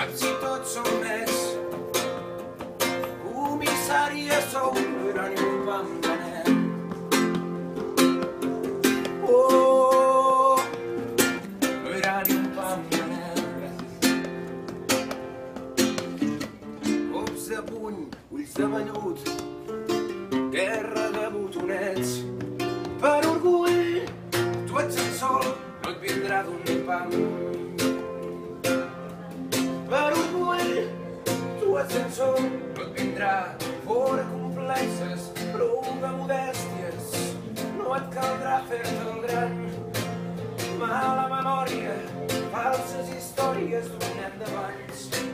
saps si tots som nets. Comissària sou, però ni un pam de net. Oh, era ni un pam de net. Cops de puny, ulls de vellut, guerra de botonets. Per orgull, tu ets el sol, no et vindrà d'un pam. Per orgull, tu ets el sol, no et vindrà fora complexes, prou de modèsties, no et caldrà fer-te el gran. Mala memòria, falses històries d'un nen d'abans.